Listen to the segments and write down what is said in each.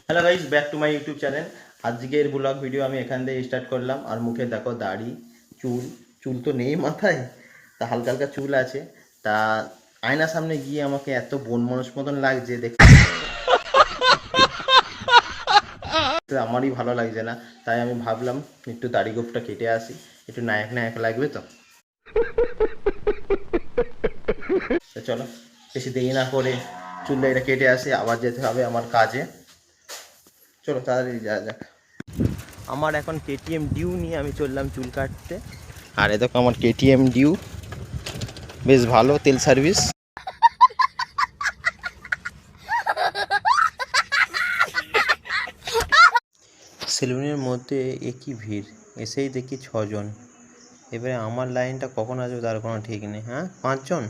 Hello guys, back to my YouTube channel. আজকের blog video আমি এখান থেকে স্টার্ট করলাম। আর মুখে দেখো দাড়ি, চুল চুল তো নেই মাথায়, তা হালকা হালকা চুল আছে। তা আয়নার সামনে গিয়ে আমাকে এত বন মানুষ মতন লাগছে, দেখতে আমারই ভালো লাগছে না। তাই আমি ভাবলাম একটু দাড়ি গোপটা কেটে আসি, একটু নায়ক নায়ক লাগবে তো। তো চলো বেশি দেরি না করে চুল দাড়িটা কেটে আসি, আবার যেতে হবে আমার কাজে। চলো তাড়াতাড়ি যাওয়া যাক। আমার এখন কেটিএম ডিউ নিয়ে আমি চললাম চুল কাটতে। আর এ দেখো আমার কেটিএম ডিউ, বেশ ভালো তেল সার্ভিস। সেলুনের মধ্যে একই ভিড়, এসেই দেখি 6 জন। এবারে আমার লাইনটা কখন আসবে তার কোনো ঠিক নেই। হ্যাঁ, 5 জন।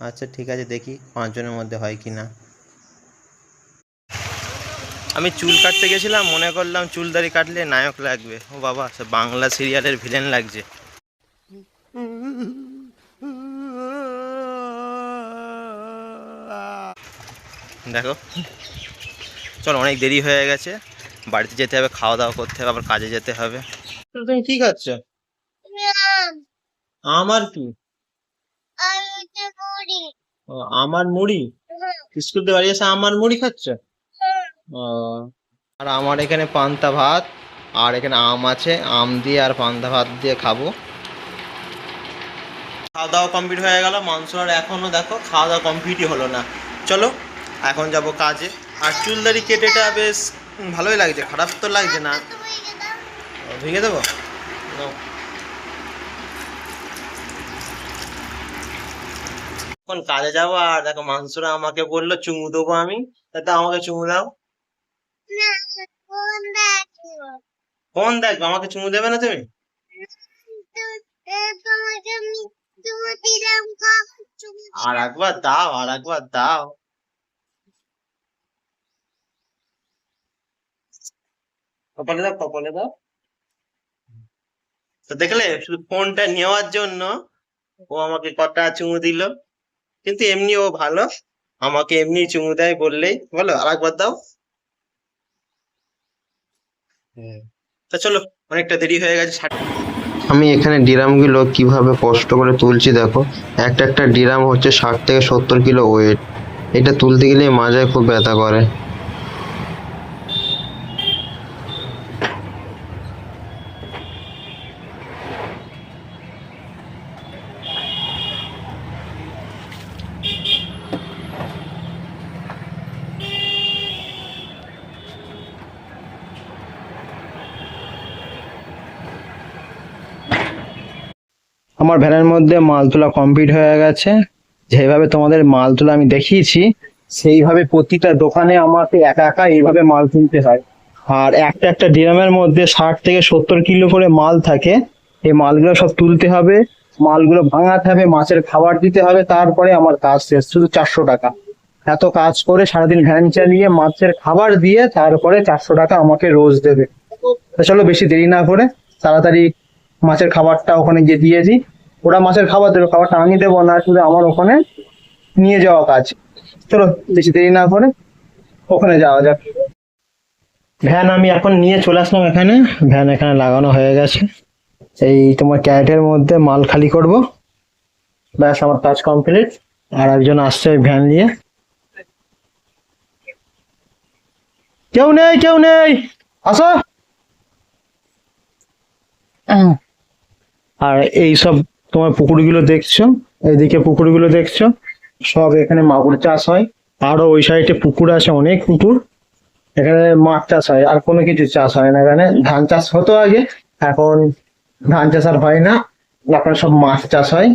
আচ্ছা ঠিক আছে, দেখি 5 জনের মধ্যে হয় কি না। আমি চুল কাটতে গেছিলাম, মনে করলাম চুল দাড়ি কাটলে নায়ক লাগবে। ও বাবা, সে বাংলা সিরিয়ালের ভিলেন লাগছে। দেখো, চলো অনেক দেরি হয়ে গেছে, বাড়িতে যেতে হবে, খাওয়া দাওয়া করতে হবে, আবার কাজে যেতে হবে। তুমি কি খাচ্ছ? আমার কি? ও, আমার মুড়ি? স্কুল থেকে বাড়ি এসে আমার মুড়ি খাচ্ছ? ও, আর আমার এখানে পান্তা ভাত, আর এখানে আম আছে, আম দিয়ে আর পান্তা ভাত দিয়ে খাবো। খাওয়া দাওয়া কমপ্লিট হয়ে গেল, মাংস আর এখনও দেখো খাওয়া দাওয়া কমপ্লিটই হলো না। চলো এখন যাব কাজে। আর চুল দাড়ি কেটেটা বেশ ভালোই লাগছে, খারাপ তো লাগছে না। ভেঙে দেবো। নাও। এখন কাজে যাবো, আর দেখো মাংসরা আমাকে বললো চুমু দেবো আমি, তাতে আমাকে চুমু দাও। ফোন দেখবো, আমাকে চুমু দেবে না তুমি? আর একবার দাও, আর একবার দাও। কপালে দাও, কপালে দাও। তো দেখলে, শুধু ফোনটা নেওয়ার জন্য ও আমাকে কটা চুমু দিল। কিন্তু এমনি ও ভালো, আমাকে এমনি চুমু দেয় বললেই। বলো আর একবার দাও। তা চলো, অনেকটা দেরি হয়ে গেছে। আমি এখানে ডিরামগুলো কিভাবে কষ্ট করে তুলছি দেখো। একটা একটা ডিরাম হচ্ছে 60 থেকে 70 কিলো ওয়েট। এটা তুলতে গেলে মাজায় খুব ব্যথা করে। আমার ভ্যানের মধ্যে মাল তোলা কমপ্লিট হয়ে গেছে। যেভাবে তোমাদের মাল তোলা আমি দেখিয়েছি, সেইভাবে প্রতিটা দোকানে আমাকে একা একা এইভাবে মাল তুলতে হয়। আর একটা একটা ড্রামের মধ্যে 60 থেকে 70 কিলো করে মাল থাকে। এই মালগুলো সব তুলতে হবে, মালগুলো ভাঙাতে হবে, মাছের খাবার দিতে হবে, তারপরে আমার কাজ শেষ। শুধু 400 টাকা। এত কাজ করে সারাদিন ভ্যান চালিয়ে মাছের খাবার দিয়ে তারপরে 400 টাকা আমাকে রোজ দেবে। তো চলো বেশি দেরি না করে তাড়াতাড়ি মাছের খাবারটা ওখানে গিয়ে দিয়ে দিই। ওরা মাছের খাবার দেবে, খাবারটা আমি দেবো না, শুধু আমার ওখানে নিয়ে যাওয়া কাজ। চলো বেশি দেরি না করে ওখানে যাওয়া যাক। ভ্যান আমি এখন নিয়ে চলে আসলাম এখানে। ভ্যান এখানে লাগানো হয়ে গেছে। এই তোমার ক্যারেটের মধ্যে মাল খালি করব, ব্যাস আমার কাজ কমপ্লিট। আর একজন আসছে ওই ভ্যান নিয়ে। কেউ নেই, কেউ নেই, আসো। আর এই সব তোমার পুকুরগুলো দেখছো, এইদিকে পুকুরগুলো দেখছো, সব এখানে মাগুর চাষ হয়। আরো ওই সাইডে পুকুর আছে, অনেক পুকুর। এখানে মাছ চাষ হয়, আর কোনো কিছু চাষ হয় না। এখানে ধান চাষ হতো আগে, এখন ধান চাষ আর হয় না, এখন সব মাছ চাষ হয়।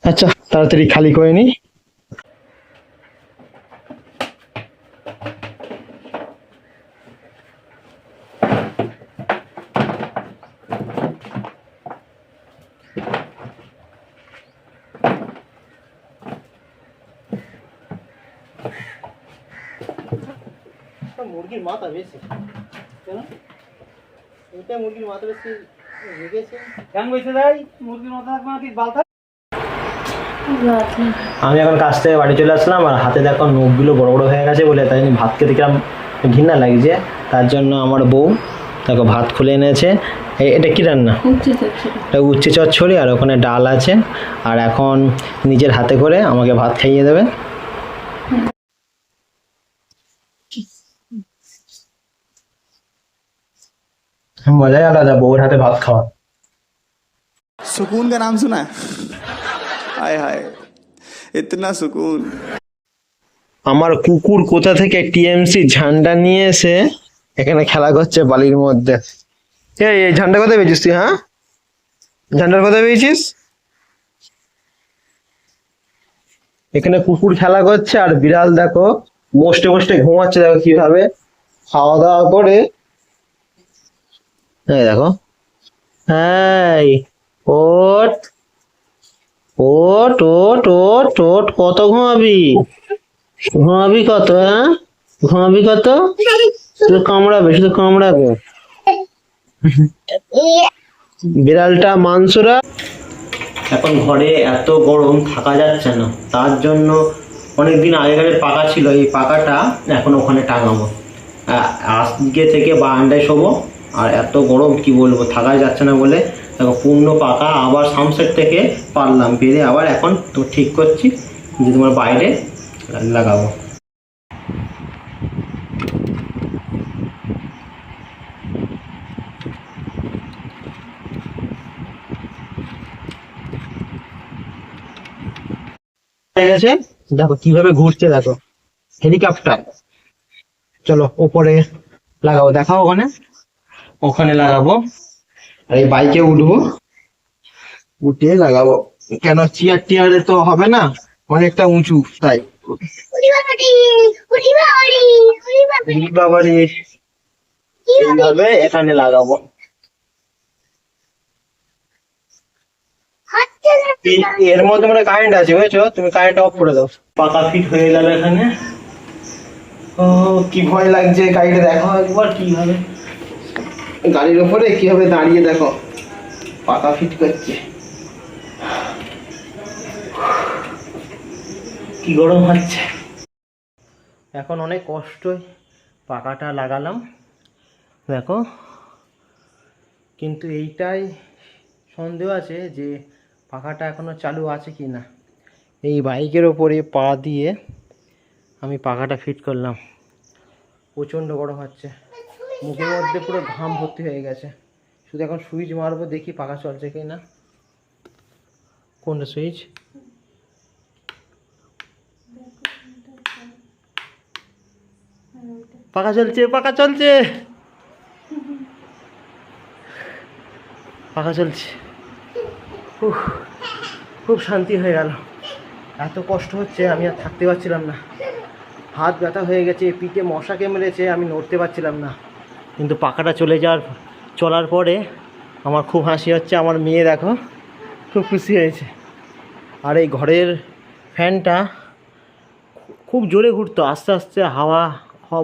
আচ্ছা তাড়াতাড়ি খালি করে নি। মুরগির মাথা বেশি কেন? এটা মুরগির মাথা বেশি রেখেছে কেন? বসে যাই মুরগির মাথা কি বালতা। আমি এখন কাজ থেকে বাড়ি চলে আসলাম, আর হাতে দেখো নখগুলো বড় বড় হয়ে গেছে বলে তাই আমি ভাত খেতে গেলাম ঘৃণা লাগছে। তার জন্য আমার বউ দেখো ভাত খুলে এনেছে। এটা কি রান্না? এটা উচ্ছে চচ্চড়ি, আর ওখানে ডাল আছে। আর এখন নিজের হাতে করে আমাকে ভাত খাইয়ে দেবে। মজাই আলাদা বউর হাতে ভাত খাওয়া। सुकून का नाम सुना है? हाय हाय, इतना सुकून। আমার কুকুর কোথা থেকে টিএমসি ঝান্ডা নিয়ে এসে এখানে খেলা করছে বালির মধ্যে। এই ঝান্ডা কোথায় পেয়েছিস তুই? হ্যাঁ, ঝান্ডার কোথায় পেয়েছিস? এখানে কুকুর খেলা করছে আর বিড়াল দেখো বসতে বসতে ঘুমাচ্ছে। দেখো কিভাবে খাওয়া দাওয়া করে। এই দেখো, এই ওট ওট ওট ওট ওট, কত ঘুমাবি? ঘুমাবি কত? হ্যাঁ, ঘুমাবি কত? শুধু কামড়াবে, শুধু কামড়াবে। বিড়ালটা মাংসরা। এখন ঘরে এত গরম থাকা যাচ্ছে না, তার জন্য অনেকদিন আগেকার পাকা ছিল, এই পাকাটা এখন ওখানে টাঙাবো। আজকে থেকে বারান্দায় শোবো। আর এত গরম কি বলবো, থাকা যাচ্ছে না বলে দেখো পূর্ণ পাকা আবার সামসেট থেকে পারলাম পেরে, আবার এখন তো ঠিক করছি যে তোমার বাইরে লাগাবো। হয়ে গেছে, দেখো কিভাবে ঘুরছে, দেখো হেলিকপ্টার। চলো উপরে লাগাবো, দেখাও ওখানে। ওখানে লাগাবো আর এই বাইকে উঠবো, উঠে লাগাবো। কেন চেয়ার টিয়ারে তো হবে না, অনেকটা উঁচু, তাই। বাবারে, এইভাবে এখানে লাগাবো। এর মধ্যে মানে কারেন্ট আছে, বুঝেছো? তুমি কারেন্ট অফ করে দাও। পাকা ফিট হয়ে গেল এখানে। ও কি ভয় লাগছে, গাড়িটা দেখো একবার কিভাবে, গাড়ির উপরে কিভাবে দাঁড়িয়ে দেখো পাকা ফিট করছে। কি গরম হচ্ছে। এখন অনেক কষ্টই পাকাটা লাগালাম দেখো, কিন্তু এইটাই সন্দেহ আছে যে পাখাটা এখনো চালু আছে কি না। এই বাইকের ওপরে পা দিয়ে আমি পাখাটা ফিট করলাম। প্রচণ্ড গরম হচ্ছে, মুখের মধ্যে পুরো ঘাম ভর্তি হয়ে গেছে। শুধু এখন সুইচ মারবো, দেখি পাখা চলছে কি না। কোনটা সুইচ? পাখা চলছে, পাখা চলছে, পাখা চলছে। খুব শান্তি হয়ে গেল। এত কষ্ট হচ্ছে, আমি আর থাকতে পারছিলাম না। হাত ব্যথা হয়ে গেছে, পিঠে মশা কামড়েছে, আমি নড়তে পারছিলাম না। কিন্তু পাখাটা চলার পরে আমার খুব হাসি হচ্ছে। আমার মেয়ে দেখো খুব খুশি হয়েছে। আর এই ঘরের ফ্যানটা খুব জোরে ঘুরতো, আস্তে আস্তে হাওয়া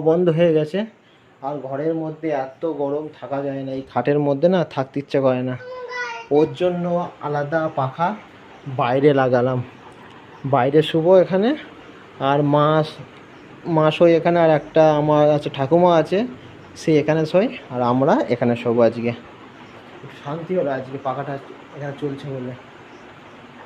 বন্ধ হয়ে গেছে। আর ঘরের মধ্যে এত গরম থাকা যায় না, এই খাটের মধ্যে না থাকতে ইচ্ছে করে না। ওর জন্য আলাদা পাখা বাইরে লাগালাম, বাইরে শুবো এখানে। আর মা শোয় এখানে, আর একটা আমার আছে ঠাকুমা আছে, সে এখানে শোয়, আর আমরা এখানে শোবো। আজকে খুব শান্তি হলো, আজকে পাখাটা এখানে চলছে বলে।